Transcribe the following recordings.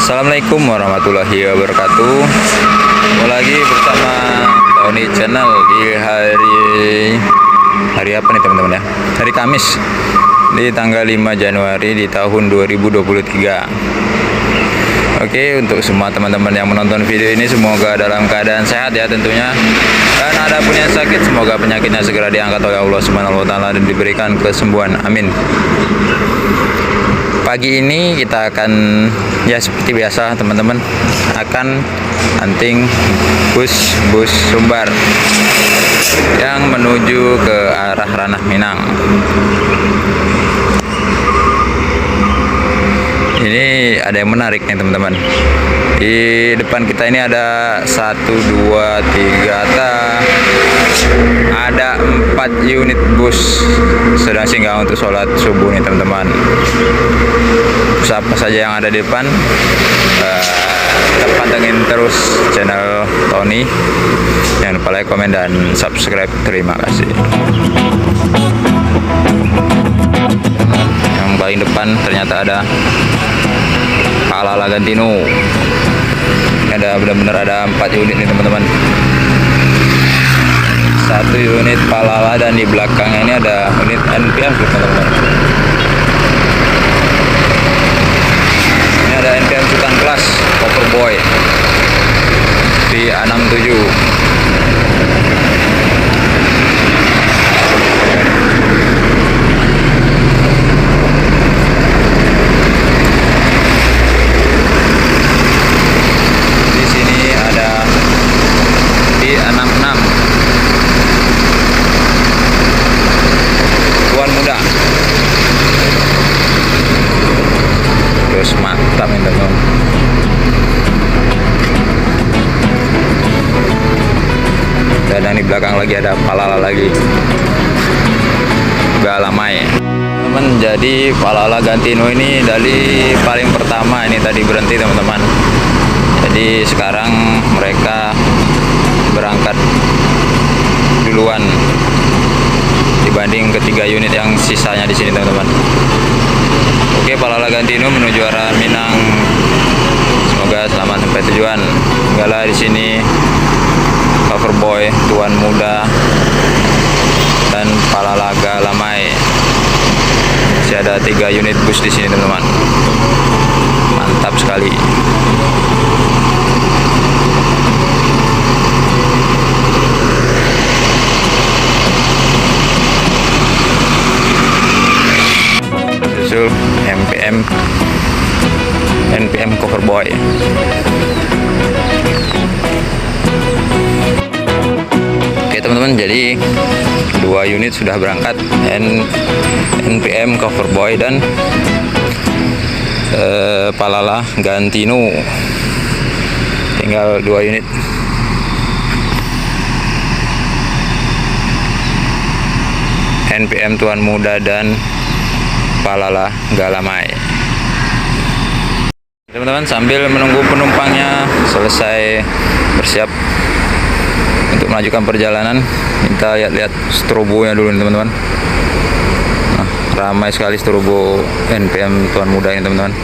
Assalamualaikum warahmatullahi wabarakatuh. Kembali lagi bersama Tony Channel di hari apa nih teman-teman ya? Hari Kamis di tanggal 5 Januari di tahun 2023. Oke, untuk semua teman-teman yang menonton video ini semoga dalam keadaan sehat ya tentunya. Dan ada pun yang sakit semoga penyakitnya segera diangkat oleh Allah Subhanahu wa taala dan diberikan kesembuhan. Amin. Pagi ini kita akan ya seperti biasa teman-teman akan hunting bus Sumbar yang menuju ke arah Ranah Minang. Ini ada yang menarik nih teman-teman. Di depan kita ini ada 1, 2, 3, ada 4 unit bus sedang singgah untuk sholat subuh nih teman-teman. Siapa saja yang ada di depan, tetap pantengin terus channel Tony. Jangan lupa like, komen, dan subscribe. Terima kasih. Yang paling depan ternyata ada Palala Gantino. Ada benar-benar ada 4 unit nih teman-teman. 1 unit Palala dan di belakangnya ini ada unit NPM teman-teman. Ini ada NPM Sultan Kelas Coverboy V67. Mantap ini teman-teman. Dan yang di belakang lagi ada Palala lagi, Galamai teman. Jadi Palala Gantino ini dari paling pertama ini tadi berhenti teman-teman. Jadi sekarang mereka berangkat duluan dibanding ketiga unit yang sisanya di sini teman-teman. Oke, Palala Gantino menuju arah Minang. Semoga selamat sampai tujuan. Gala di sini Coverboy, Tuan Muda, dan Palala Galamai. Masih ada 3 unit bus di sini teman-teman. Mantap sekali. NPM Coverboy. Oke teman-teman, jadi 2 unit sudah berangkat, NPM Coverboy dan Palala Gantino. Tinggal 2 unit. NPM Tuan Muda dan Palala Galamai. Teman-teman, sambil menunggu penumpangnya selesai bersiap untuk melanjutkan perjalanan, kita lihat-lihat strobonya dulu nih teman-teman. Nah, ramai sekali strobo NPM Tuan Muda ini teman-teman.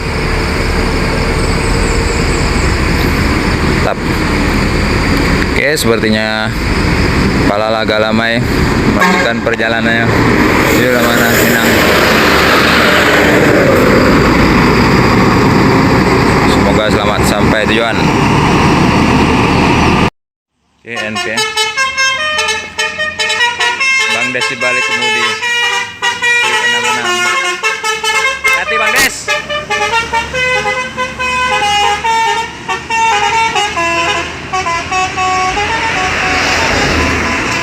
Mantap. Oke, sepertinya Palala Galamai melanjutkan perjalanannya di Ranah Minang. Semoga selamat sampai tujuan. Oke, NP Bang Des balik kemudi 66. Hati Bang Des.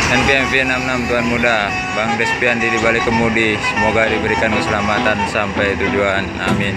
NPM V66 Tuan Muda, Bang Despian di balik kemudi. Semoga diberikan keselamatan sampai tujuan. Amin.